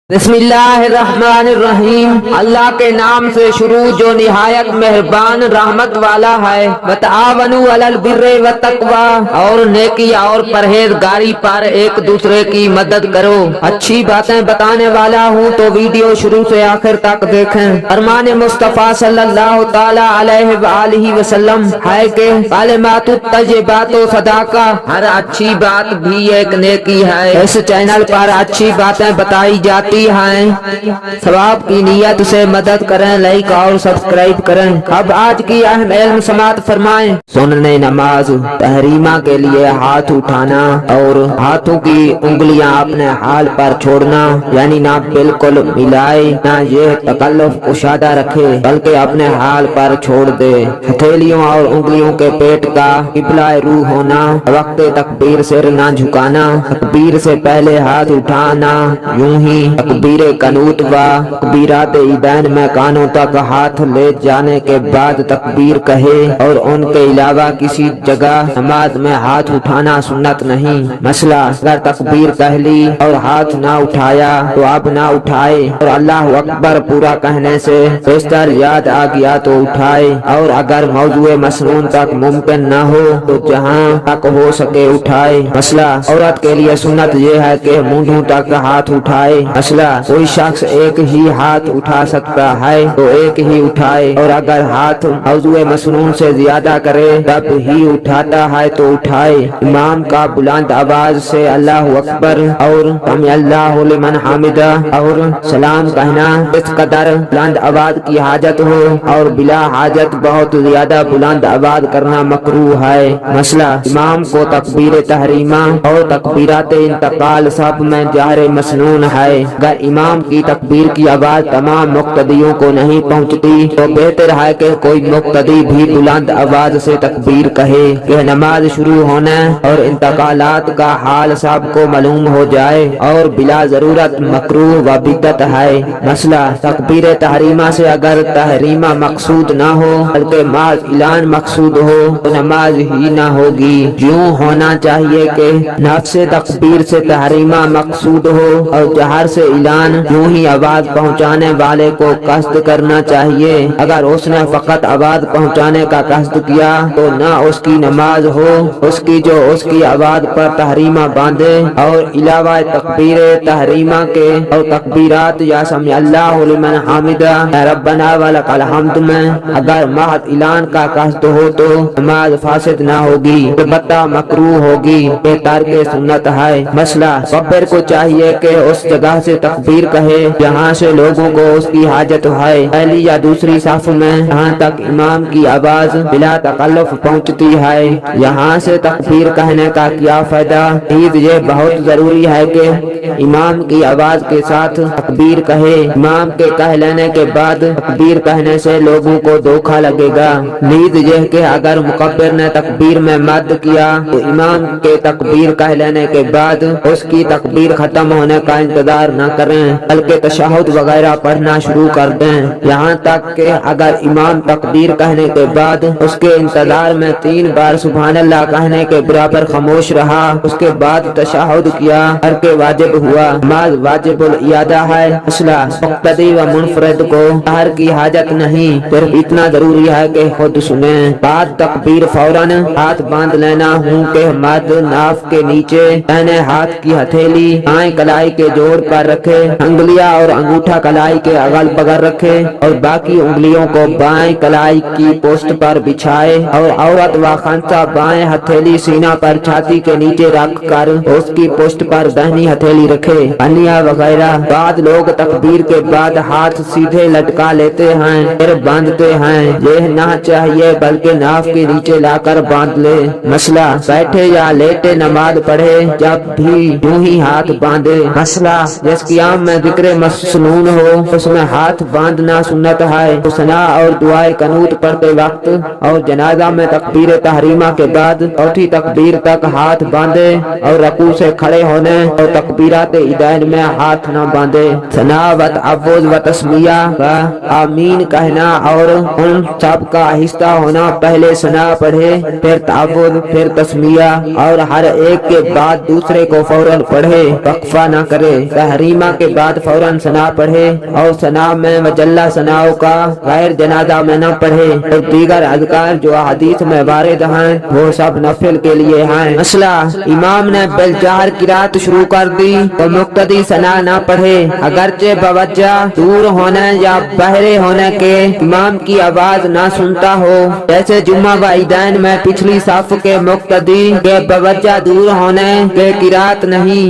बिस्मिल्लाहिर्रहमानिर्रहीम। अल्लाह के नाम से शुरू जो निहायत मेहरबान रहमत वाला है। वतआवनु अलल बिर्रि व तक़वा, और नेकी और परहेजगारी पर एक दूसरे की मदद करो। अच्छी बातें बताने वाला हूँ तो वीडियो शुरू से आखिर तक देखें। फरमान मुस्तफ़ा सल्लल्लाहु ताला अलैहि वसल्लम है कि कालिमातुत तय्यबातु सदाका, हर अच्छी बात भी एक नेकी है। इस चैनल पर अच्छी बातें बताई जाती हैं। सवाब की नियत से मदद करें, लाइक और सब्सक्राइब करें। अब आज की अहम इल्म समात फरमाएं। सुनने नमाज तहरीमा के लिए हाथ उठाना और हाथों की उंगलियां अपने हाल पर छोड़ना, यानी ना बिल्कुल मिलाए ना ये तकल्लुफ कुशादा रखे, बल्कि अपने हाल पर छोड़ दे। हथेलियों और उंगलियों के पेट का किबला रूह होना, वक्त तकबीर सिर ना झुकाना, तकबीर से पहले हाथ उठाना, यूं ही तकबीर कनूत व तकबीरात ईदैन में कानों तक हाथ ले जाने के बाद तकबीर कहे, और उनके अलावा किसी जगह नमाज में हाथ उठाना सुन्नत नहीं। मसला, अगर तकबीर कह ली और हाथ ना उठाया तो अब ना उठाए, और अल्लाह अकबर पूरा कहने से बेशतर याद आ गया तो उठाए, और अगर मौजूए मसनून तक मुमकिन न हो तो जहाँ तक हो सके उठाए। मसला, औरत के लिए सुन्नत ये है कि मूंढों तक हाथ उठाए। मसला, कोई शख्स एक ही हाथ उठा सकता है तो एक ही उठाए, और अगर हाथ मौजूए मसनून से ज्यादा करे तब ही उठाता है तो उठाए। इमाम का बुलंद आवाज से अल्लाह अकबर और समी अल्लाहु लिमन हामिदा और सलाम कहना इस कदर बुलंद आवाज की हाजत हो, और बिला हाजत बहुत ज्यादा बुलंद आवाज करना मकरूह है। मसला, इमाम को तकबीर तहरीमा और तकबीरात इंतकाल सब में जाहिर मसनून है। अगर इमाम की तकबीर की आवाज तमाम मुक्तदियों को नहीं पहुंचती तो बेहतर है कि कोई मुक्तदी भी बुलंद आवाज से तकबीर कहे कि नमाज शुरू होने और इंतकालात का हाल सबको मालूम हो जाए, और बिला जरूरत मकरूह व बिदअत है। मसला, तकबीर तहरीमा से अगर तहरीमा मकसूद न हो बल्कि माज इलान मकसूद हो तो नमाज ही न होगी। यूं होना चाहिए कि नफ्स तकबीर से तहरीमा मकसूद हो और जहर से इलान, यूं ही आवाज पहुंचाने वाले को कस्द करना चाहिए। अगर उसने फकत आवाज पहुंचाने का कस्द किया तो न उसकी नमाज हो, उसकी जो उसकी आवाज पर तहरीमा बांधे, और इलावा तकबीर तहरीमा के और तकबीरात या समी अल्लाहु लिमन हामिदा या रब्बना व लकल हम्द में अगर महज इलान का कस्द हो तो नमाज फासिद न होगी, अलबत्ता मकरूह होगी, ये तारके सुन्नत है। मसला, मुकब्बिर को चाहिए कि उस जगह से तकबीर कहे जहाँ से लोगों को उसकी हाजत है, पहली या दूसरी साफ में, जहाँ तक इमाम की आवाज बिला तकल्लुफ पहुँचती है। यहाँ से तकबीर कहने का क्या फायदा? ये बहुत जरूरी है कि इमाम की आवाज के साथ तकबीर कहे। इमाम के कह लेने के बाद तकबीर कहने से लोगों को धोखा लगेगा। नीज यह कि अगर मुकब्बिर ने तकबीर में मद किया तो इमाम के तकबीर कह लेने के बाद उसकी तकबीर खत्म होने का इंतजार न करें, बल्कि तशहुद वगैरह पढ़ना शुरू कर दें। यहाँ तक कि अगर इमाम तकबीर कहने के बाद उसके इंतजार में 3 बार सुभान अल्लाह कहने के बराबर खामोश रहा, उसके बाद तशहुद किया, करके वाजिब हुआ। नमाज वाजिबुल इयादा है। मसला, मुक्तदी व मुनफरिद को हर की हाजत नहीं, सिर्फ इतना जरूरी है कि खुद सुने। बाद तकबीर फौरन हाथ बांध लेना हूँ के मद नाफ के नीचे, दाहिने हाथ की हथेली बाएं कलाई के जोड़ पर रखे, अंगुलियां और अंगूठा कलाई के अगल बगल रखे, और बाकी उंगलियों को बाएं कलाई की पोस्ट पर बिछाए, और औरत व खंसा बाएं हथेली सीना पर छाती के नीचे रख कर उसकी पोस्ट पर दाहिनी हथेली रखे। अन्य वगैरह। बाद लोग तकबीर के बाद हाथ सीधे लटका लेते हैं फिर बांधते हैं, यह ना चाहिए बल्कि नाफ के नीचे लाकर बांध ले। मसला, बैठे या लेटे नमाज पढ़े जब भी यूं ही हाथ बांधे। मसला, जिस क़ियाम में जिक्र मसनून हो उसमें हाथ बांधना सुन्नत है। तो सना और दुआए कनूत पढ़ते वक्त और जनाजा में तकबीर तहरीमा के बाद चौथी तकबीर तक हाथ बांधे, और रकू से खड़े होने और तकबीरात ईदैन में हाथ न बांधे। सना व तअव्वुज़ व तस्मिया व आमीन कहना और उन सब का आहिस्ता होना, पहले सना पढ़े फिर तअव्वुज़ फिर तस्मिया, और हर एक के बाद दूसरे को फौरन पढ़े, वक्फा न करे। तहरीम करीमा के बाद फौरन सना पढ़े और सना में मजल्ला सनाओं का गैर जनाजा में न पढ़े और दीगर अज़कार जो हदीस में वारिद हैं वो सब नफिल के लिए हैं। मसला, इमाम ने बिलजहर किरात शुरू कर दी तो मुक्तदी सना न पढ़े अगरचे बवज्जा दूर होने या बहरे होने के इमाम की आवाज ना सुनता हो। जैसे जुम्मा व ईदैन में पिछली साफ के मुक्तदी के बवज्जा दूर होने के किरात नहीं,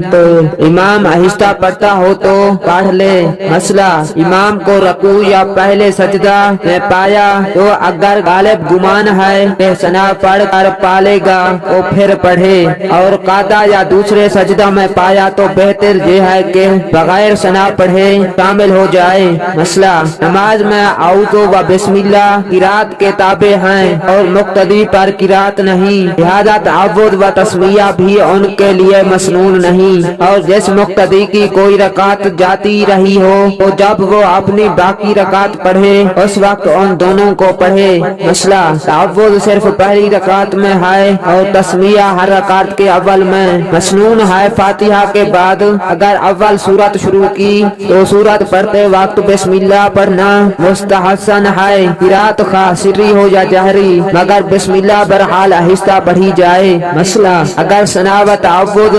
तो इमाम आहिस्ता पढ़ता हो तो पढ़ ले। मसला, इमाम को रकू या पहले सजदा में पाया तो अगर गालिब गुमान है कि सना पढ़ कर पालेगा तो फिर पढ़े और कादा या दूसरे सजदा में पाया तो बेहतर ये है कि बगैर सना पढ़े शामिल हो जाए। मसला, नमाज में आउज़ो व बिस्मिल्लाह किरात के ताबे हैं और मुक्तदी पर किरात नहीं, लिहाजा तअव्वुज़ व तस्मिया भी उनके लिए मसनून नहीं। और जिस मुक्तदी की कोई रकात जाती रही हो तो जब वो अपनी बाकी रकात पढ़े उस वक्त उन दोनों को पढ़े। मसला, तअव्वुज़ सिर्फ पहली रकात में है और तस्मिया हर रकात के अव्वल में। मसनून है फातिहा के बाद अगर अव्वल सूरत शुरू की तो सूरत पढ़ते वक्त बिस्मिल्लाह पढ़ना मुस्तहसन है, किरात खा सिर्री हो या जहरी, मगर बिस्मिल्लाह बरहाल आहिस्ता पढ़ी जाए। मसला, अगर सना व तअव्वुज़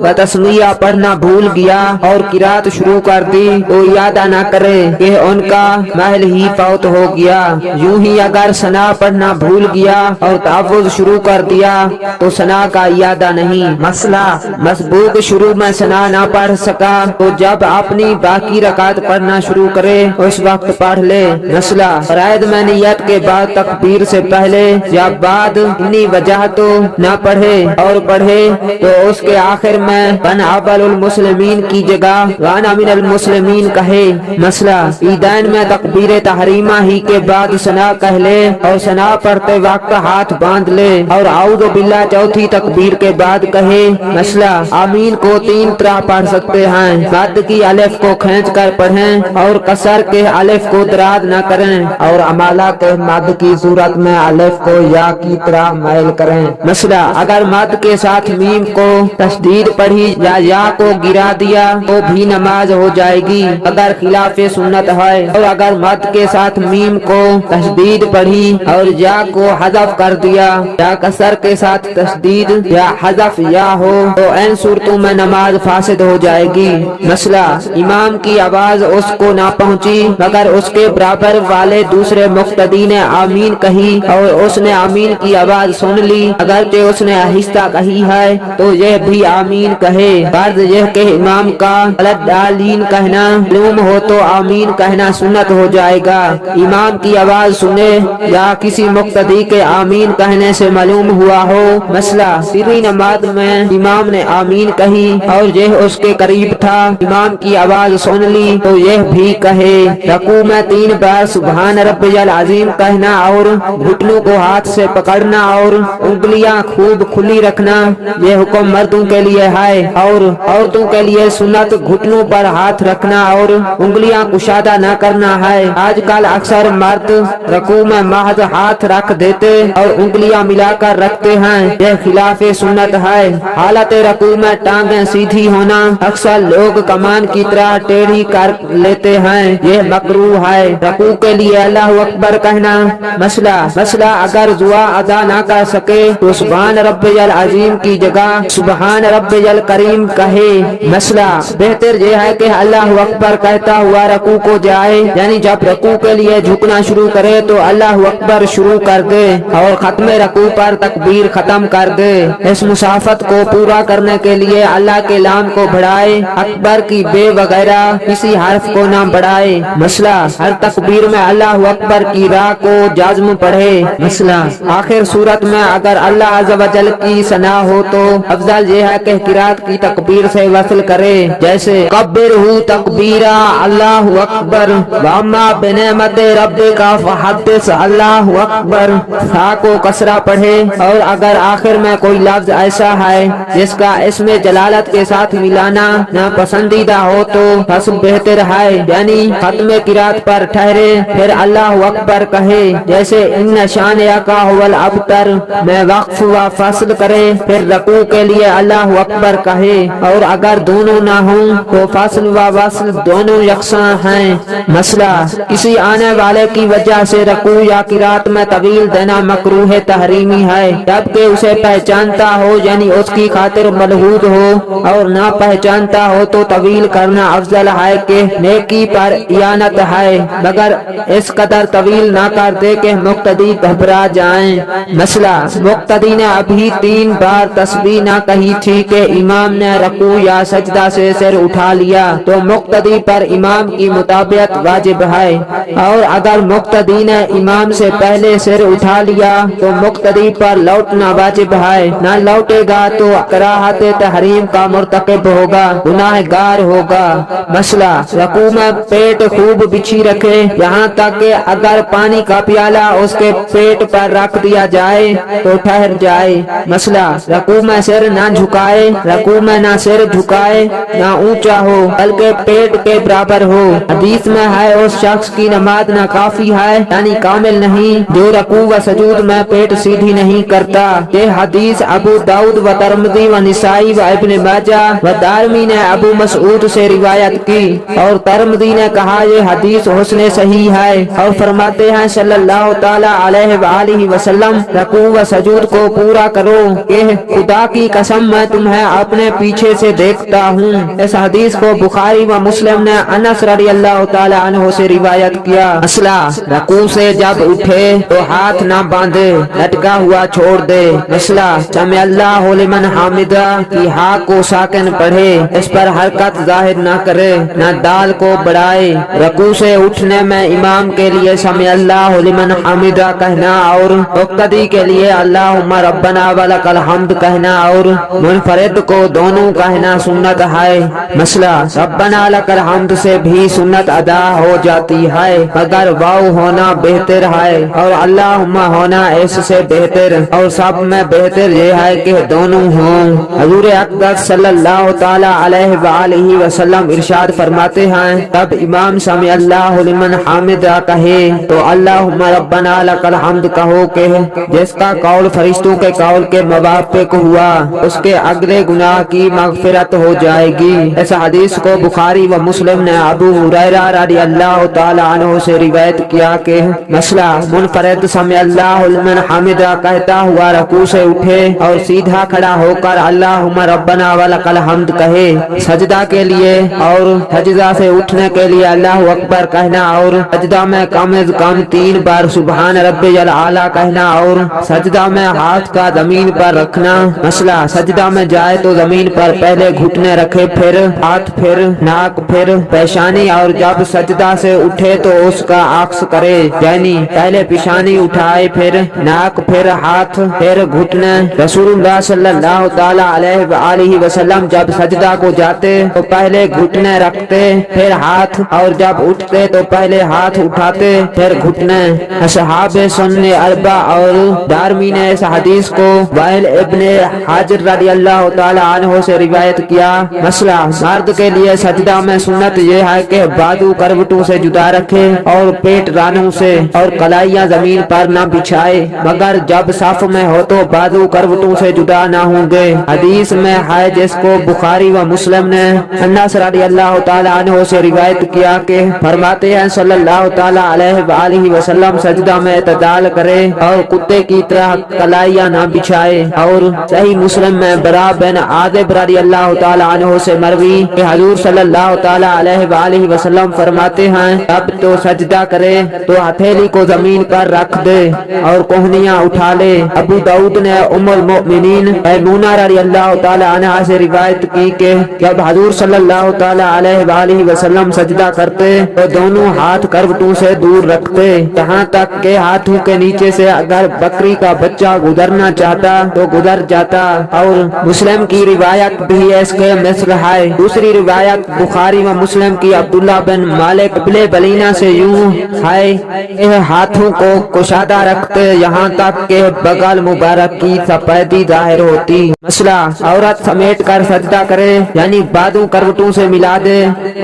व तस्मिया पढ़ना भूल गया और किरात शुरू कर दी तो यादा न करे कि उनका महल ही फौत हो गया। यूं ही अगर सना पढ़ना भूल गया और तअव्वुज़ शुरू कर दिया तो सना का यादा नहीं। मसला, मसबूक शुरू में सना ना पढ़ सका तो जब अपनी बाकी रकात पढ़ना शुरू करे उस वक्त पढ़ ले। मसला, फराइद में नियत के बाद तकबीर से पहले या बाद इन्नी वजह तो न पढ़े और पढ़े तो उसके आखिर में बन अव्वलुल मुस्लिमीन की जगह वाना मिनल मुस्लिमीन कहे। मसला, ईदैन में तकबीर तहरीमा ही के बाद सना कह ले और सना पढ़ते वक्त हाथ बांध ले और आऊज़ु बिल्लाह चौथी तकबीर के बाद कहे। मसला, आमीन को तीन तरह पढ़ सकते हैं, मद की अलिफ को खींच कर पढ़ें और कसर के अलिफ को दराज न करें और अमाला के मद की सूरत में अलिफ को या की तरह मैल करें। मसला, अगर मद के साथ मीम को तशदीद पढ़ी या को गिरा दिया तो भी नमाज हो जाएगी अगर खिलाफे सुन्नत है, और अगर मद के साथ मीम को तशदीद पढ़ी और या को हज़फ कर दिया या कसर के साथ तशदीद या हज़फ या हो तो इन सूरतों में नमाज फासिद हो जाएगी। मसला, इमाम की आवाज उसको ना पहुंची मगर उसके बराबर वाले दूसरे मुक्तदी ने आमीन कही और उसने आमीन की आवाज सुन ली, अगरचे उसने आहिस्ता कही है तो यह भी आमीन कहे। फर्ज यह कि इमाम का वलद्दालीन कहना मालूम हो तो आमीन कहना सुन्नत हो जाएगा। इमाम की आवाज सुने या किसी मुक्तदी के आमीन कहने से मालूम हुआ हो। मसला, सिर्री नमाज में इमाम ने आमीन कही और यह उसके करीब था, इमाम की आवाज सुन ली तो यह भी कहे। रकू में 3 बार सुभान रब्बियल अजीम कहना और घुटनों को हाथ से पकड़ना और उंगलियां खूब खुली रखना यह हुक्म मर्दों के लिए है और औरतों के लिए सुन्नत घुटनों पर हाथ रखना और उंगलियां कुशादा न करना है। आजकल अक्सर मर्द रकू में महज हाथ रख देते और उंगलियां मिलाकर रखते हैं, यह खिलाफे सुन्नत है। हालत रकू में टांगे सीधी होना अक्सर लोग कमान की तरह टेढ़ी कर लेते हैं, यह मकरूह है। रकू के लिए अल्लाह अकबर कहना। मसला, अगर दुआ अदा न कर सके तो सुभान रब्बियल अजीम की जगह सुभान रब्बियल करीम कहे। मसला, बेहतर यह है कि अल्लाह अकबर कहता हुआ रकू को जाए, यानी जब रकू के लिए झुकना शुरू करे तो अल्लाह अकबर शुरू कर दे और खत्म रकू पर तकबीर खत्म कर दे। इस मुसाफत को पूरा करने के लिए अल्लाह के लाम को बढ़ाए, अकबर की बे वगैरह किसी हर्फ को ना बढ़ाए। मसला, हर तकबीर में अल्लाह अकबर की राह को जाज़्म पढ़े। मसला, आखिर सूरत में अगर अल्लाह अज़्ज़ व जल की सना हो तो अफजल यह है कि किरात की तकबीर से वसल करे, जैसे कब्बिरहू तकबीरा अल्लाहु अकबर वअम्मा बिनिअमति रब्बिका फहद्दिस अल्लाहु अकबर। सा को कसरा पढ़े और अगर आखिर में कोई लफ्ज ऐसा है जिसका इसमें जलालत के साथ मिलाना ना पसंदीदा हो तो फस्ल बेहतर है, यानी खत्म किरात पर ठहरे फिर अल्लाहु अकबर कहे, जैसे इन शानिया का हुवल अबतर में वक्फ व फसल करे फिर रकू के लिए अल्लाहु अकबर कहे। और अगर दोनों दोनों ना हों तो फसल व वस्ल दोनों यकसां हैं। मसला, किसी आने वाले की वजह से रकू या किरात में तवील देना मकरूह तहरीमी है, जबकि उसे पहचानता हो यानी उसकी खातिर मलहूज हो, और ना पहचानता हो तो तवील करना अफजल है कि नेकी पर इयानत है, मगर इस कदर तवील ना कर दे कि मुक्तदी घबरा जाएं। मसला, मुक्तदी ने अभी 3 बार तस्बीह ना कही थी कि इमाम ने रकू या सजदा से सिर उठा लिया तो मुक्तदी पर इमाम की मुताबियत वाजिब है, और अगर मुक्तदी ने इमाम से पहले सिर उठा लिया तो मुक्तदी पर लौटना वाजिब है, ना लौटेगा तो कराहत तहरीम का मुर्तकिब होगा, गुनाहगार होगा। मसला, रकू में पेट खूब बिछी रखे, यहाँ तक कि अगर पानी का प्याला उसके पेट पर रख दिया जाए तो ठहर जाए। मसला, रकू में सिर ना झुकाए, रकू में ना सिर झुकाए ना ऊंचा हो बल्कि पेट के बराबर हो। हदीस में है उस शख्स की नमाज ना काफी है यानी कामिल नहीं जो रकू व सजूद में पेट सीधी नहीं करता। ये हदीस अबू दाऊद व तिरमिज़ी व निसाई व इब्न माजाह व दारमी ने अबू मसऊद से रिवायत की, और तिरमिज़ी ने कहा ये हदीस हुस्न सही है, और फरमाते हैं सल्लल्लाहु ताला अलैहि वसल्लम रकू व सजूद को पूरा करो कि खुदा की कसम मैं तुम्हें अपने पीछे से देखता हूँ। इस हदीस को बुखारी व मुस्लिम ने अनस रज़ियल्लाहु ताला अन्हु से रिवायत किया। मसला, रकू से जब उठे तो हाथ ना बांधे, लटका हुआ छोड़ दे। मसला, समी अल्लाहु लिमन हामिदा की हा को साकिन पढ़े, इस पर हरकत जाहिर ना करे, ना दाल को बढ़ाए। रकू से उठने में इमाम के लिए समी अल्लाहु लिमन हामिदा कहना और मुक्तदी के लिए अल्लाहुम्मा रब्बना व लकल हम्द कहना और मुनफरिद को दोनों कहना सुन्नत है। मसला, रब्बना लकल हम्द से भी सुन्नत अदा हो जाती है, मगर वाव होना बेहतर है और अल्लाहुम्मा होना इससे बेहतर, और सब में बेहतर ये है कि दोनों हों। हजूर अक़दस सल्लल्लाहु ताला अलैहि वसल्लम इरशाद फरमाते हैं तब इमाम समी अल्लाहु लिमन हामिदा कहे तो अल्लाहुम्मा रब्बना लकल हम्द कहो के जिसका कौल फरिश्तों के कौल के मुवाफिक हुआ उसके अगले गुनाह की मगफिरत हो जाएगी। इस हदीस को बुखारी व मुस्लिम ने अबू हुरैरा रज़ियल्लाहु ताला अन्हु से रिवायत किया कि मसला, मुनफरिद समी अल्लाहु लिमन हामिदा कहता हुआ रकू से उठे और सीधा खड़ा होकर अल्लाहुम्मा रब्बना व लकल हम्द कहे। सजदा के लिए और सजदा से उठने के लिए अल्लाहु अकबर कहना और सजदा में कम से कम 3 बार सुबहान रब्बियल आला कहना और सजदा में हाथ का जमीन पर रखना। मसला, सजदा में जाए तो जमीन पर पहले घुटने रखे, फिर हाथ, फिर नाक, फिर पेशानी, और जब सजदा से उठे तो उसका अक्स करे यानी पहले पेशानी उठाए, फिर नाक, फिर हाथ, फिर घुटने। रसूलुल्लाह सल्लल्लाहु ताला अलैहि वसल्लम जब सजदा को जाते तो पहले घुटने रखते, फिर हाथ, और जब उठते तो पहले हाथ उठाते फिर घुटने। असहाबे सुन्ने अरबा और दारमी ने इस हदीस को वाइल इब्ने हाजिर रज़ियल्लाहु ताला अन्हु से रिवायत किया। मसला, मर्द के लिए सजदा में सुन्नत ये है कि बाजू करवटों से जुदा रखे और पेट रानों से, और कलाइयाँ जमीन पर न बिछाए, मगर जब साफ में हो तो बाजू करवटों से जुदा न होंगे। हदीस में है जिसको बुखारी व मुस्लिम ने अनस रज़ियल्लाहु ताला अन्हु से रिवायत किया कि फरमाते हैं सल्लल्लाहु ताला अलैहि वसल्लम सजदा में इत्तिदाल करे और कुत्ते की तरह कलाइयाँ न बिछाए। और सही मुस्लिम में बरा बिन आज़िब रज़ियल्लाहु ताला अन्हु से मरवी कि हुजूर सल्लल्लाहु ताला अलैहि वसल्लम फरमाते हैं अब तो सजदा करे तो हथेली को जमीन पर रख दे और कोहनियाँ उठा ले। अबू दाऊद ने उम्मुल मोमिनीन मैमूना रज़ियल्लाहु ताला अन्हा से रिवायत की कि जब हुजूर सल्लल्लाहु ताला अलैहि वसल्लम सजदा करते तो दोनों हाथ करवटों से दूर रखते, यहाँ तक के हाथों के नीचे से अगर बकरी का बच्चा गुजरना चाहता तो गुजर जाता। और मुस्लिम की रिवायत भी इसके मिस्र है। दूसरी रिवायत बुखारी व मुस्लिम की अब्दुल्ला बिन मालिक इब्ने बलीना से यूं है हाथों को कुशादा रखते यहाँ तक के बगल मुबारक की सफेदी जाहिर होती। मसला, औरत समेट कर सजदा करे यानी बाजू करवटों से मिला दे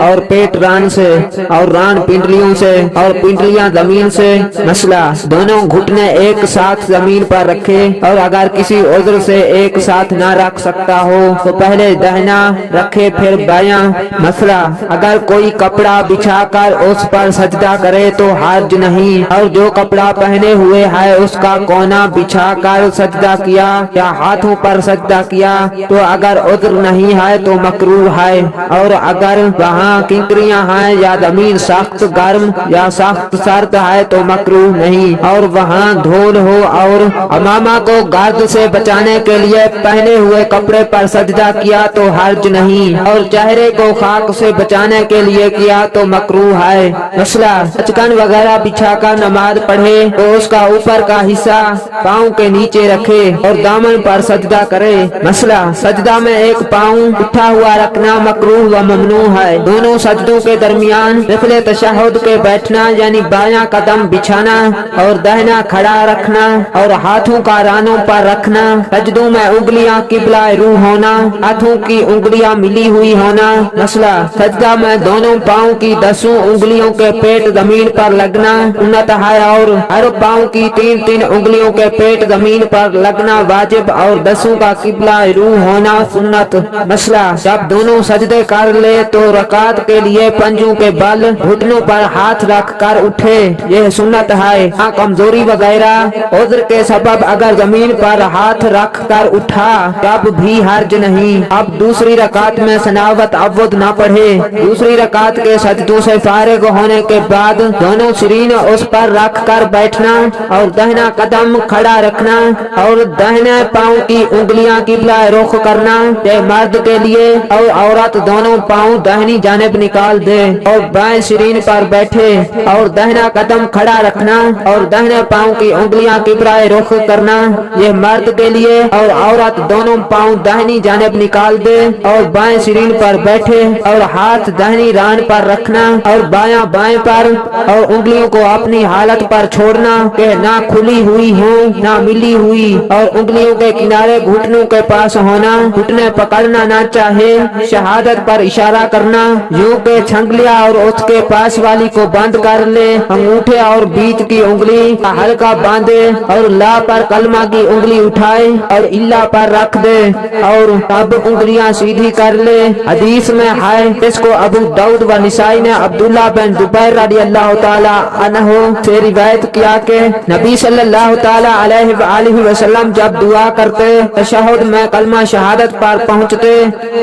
और पेट रान से और रान पिंडलियों से और पिंडलियां जमीन से। मसला, दोनों घुटने एक साथ जमीन पर रखे और अगर किसी उज्र से एक साथ न रख सकता हो तो पहले दाहिना رکھے پھر بیاں مسئلہ اگر کوئی کپڑا بچھا کر اس پر سجدہ کرے تو حرج نہیں، اور جو کپڑا پہنے ہوئے ہے اس کا کونا بچھا کر سجدہ کیا یا ہاتھوں پر سجدہ کیا تو اگر عذر نہیں ہے تو مکروہ ہے، اور اگر وہاں کنکریاں ہیں یا زمین سخت گرم یا سخت سرد ہے تو مکروہ نہیں، اور وہاں دھول ہو اور امامہ کو گرد سے بچانے کے لیے پہنے ہوئے کپڑے پر سجدہ کیا تو حرج نہیں، اور چہرے کو خاک سے بچانے کے لیے کیا تو مکروہ ہے۔ مسئلہ سچکن وغیرہ بچھا کر نماز پڑھے تو اس کا اوپر کا حصہ پاؤں کے نیچے رکھے اور دامن پر سجدہ کرے۔ مسئلہ سجدہ میں ایک پاؤں اٹھا ہوا رکھنا مکروہ و ممنوع ہے۔ دونوں سجدوں کے درمیان مثل تشہد کے بیٹھنا یعنی بایاں قدم بچھانا اور دہنا کھڑا رکھنا اور ہاتھوں کا رانوں پر رکھنا، سجدوں میں انگلیاں قبلہ روح ہونا، ہاتھوں کی انگلیاں ملی ہوئی ہونا۔ مسئلہ سجدہ میں دونوں پاؤں کی 10 انگلیوں کے پیٹ زمین پر لگنا سنت ہے، اور ہر پاؤں کی 3 انگلیوں کے پیٹ زمین پر لگنا واجب، اور 10 کا قبلہ روح ہونا سنت۔ مسئلہ جب دونوں سجدے کر لے تو رکعت کے لیے پنجوں کے بل گھٹنوں پر ہاتھ رکھ کر اٹھے، یہ سنت ہے۔ ہاں کمزوری وغیرہ عذر کے سبب اگر زمین پر ہاتھ رکھ کر اٹھا تب بھی حرج نہیں۔ اب دوسری رکعت میں ثنا و تعوذ نہ پڑھے۔ دوسری رکعت کے سجدوں سے فارغ ہونے کے بعد دونوں سرین اس پر رکھ کر بیٹھنا اور دہنا قدم کھڑا رکھنا اور دہنے پاؤں کی انگلیاں قبلہ رخ کرنا، یہ مرد کے لیے، اور عورت دونوں پاؤں دہنی جانب نکال دے اور بائیں سرین پر بیٹھے اور دہنا قدم کھڑا رکھنا اور دہنے پاؤں کی انگلیاں قبلہ رخ کرنا، یہ مرد کے لیے، اور عورت دونوں پاؤں دہنی جانب نکال دے اور بائیں سرین پر بیٹھے اور ہاتھ دہنی ران پر رکھنا اور بایاں بائیں پر، اور انگلیوں کو اپنی حالت پر چھوڑنا کہ نہ کھلی ہوئی ہوں نہ ملی ہوئی، اور انگلیوں کے کنارے گھٹنوں کے پاس ہونا، گھٹنے پکڑنا نہ چاہے، شہادت پر اشارہ کرنا یوں کہ چھنگلیا اور اس کے پاس والی کو بند کر لے، انگوٹھے اور بیچ کی انگلی کا حلقہ باندھے اور لا پر کلمہ کی انگلی اٹھائے اور اللہ پر رکھ دے اور تب انگلیاں سیدھی کر لے۔ حدیث میں ہے، اس کو ابو داؤد و نسائی نے عبداللہ بن زبیر رضی اللہ تعالی عنہ سے روایت کیا کہ نبی صلی اللہ تعالی علیہ وآلہ وسلم جب دعا کرتے، تشہد میں کلمہ شہادت پر پہنچتے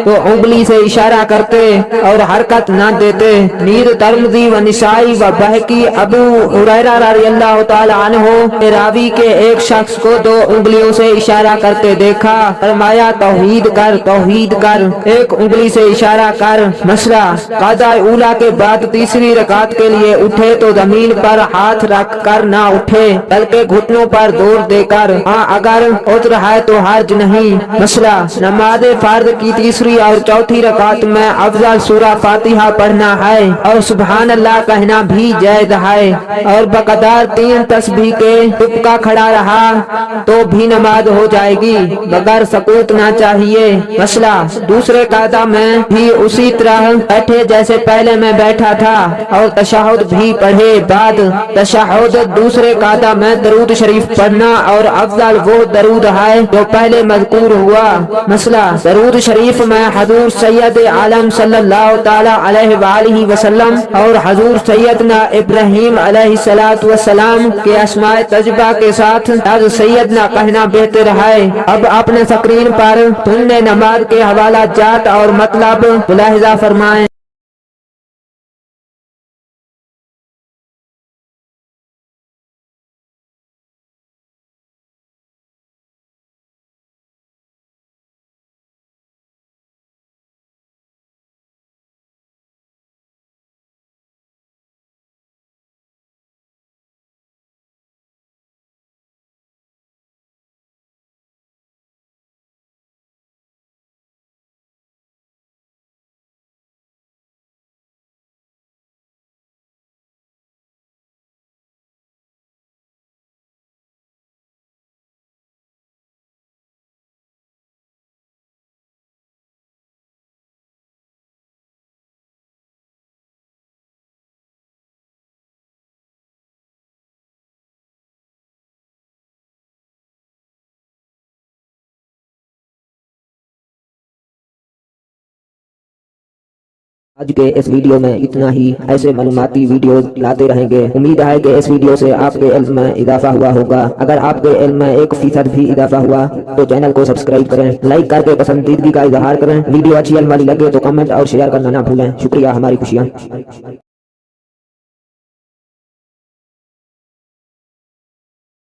تو انگلی سے اشارہ کرتے اور حرکت نہ دیتے۔ نیز ترمذی و نسائی و بہقی ابو ہریرہ رضی اللہ تعالی عنہ راوی کے ایک شخص کو 2 انگلیوں سے اشارہ کرتے دیکھا، فرمایا توحید کر توحید کر، ایک انگلی سے اشارہ کر۔ مسئلہ قضاء اولیٰ کے بعد تیسری رکعت کے لیے اٹھے تو زمین پر ہاتھ رکھ کر نہ اٹھے بلکہ گھٹنوں پر زور دے کر، ہاں اگر عذر ہے تو حرج نہیں۔ مسئلہ نماز فرض کی تیسری اور چوتھی رکعت میں افضل سورہ فاتحہ پڑھنا ہے اور سبحان اللہ کہنا بھی جائز ہے، اور بقدر 3 تسبیح کے چپ کا کھڑا رہا تو بھی نماز ہو جائے گی، مگر سکوت نہ چاہیے۔ مسئلہ دوسرے قاعدہ میں بھی اسی طرح بیٹھے جیسے پہلے میں بیٹھا تھا اور تشہد بھی پڑھے، بعد تشہد دوسرے قاعدہ میں درود شریف پڑھنا اور افضل وہ درود ہے جو پہلے مذکور ہوا۔ مسئلہ درود شریف میں حضور سید عالم صلی اللہ تعالی علیہ وآلہ وسلم اور حضور سیدنا ابراہیم علیہ السلام کے اسماء طیبہ کے ساتھ لفظ سیدنا کہنا بہتر ہے۔ اب اپنے سکرین پر سننے نماز کے حوالہ جات اور مطلب ملاحظہ فرمائیں۔ آج کے اس ویڈیو میں اتنا ہی. ایسے معلوماتی ویڈیوز لاتے رہیں گے. امید ہے کہ اس ویڈیو سے آپ کے علم میں اضافہ ہوا ہوگا. اگر آپ کے علم میں 1% بھی اضافہ ہوا تو چینل کو سبسکرائب کریں, لائک کر کے پسندیدگی کا اظہار کریں. ویڈیو اچھی والی لگے تو کمنٹ اور شیئر کرنا نہ بھولیں. شکریہ. ہماری خوشیاں.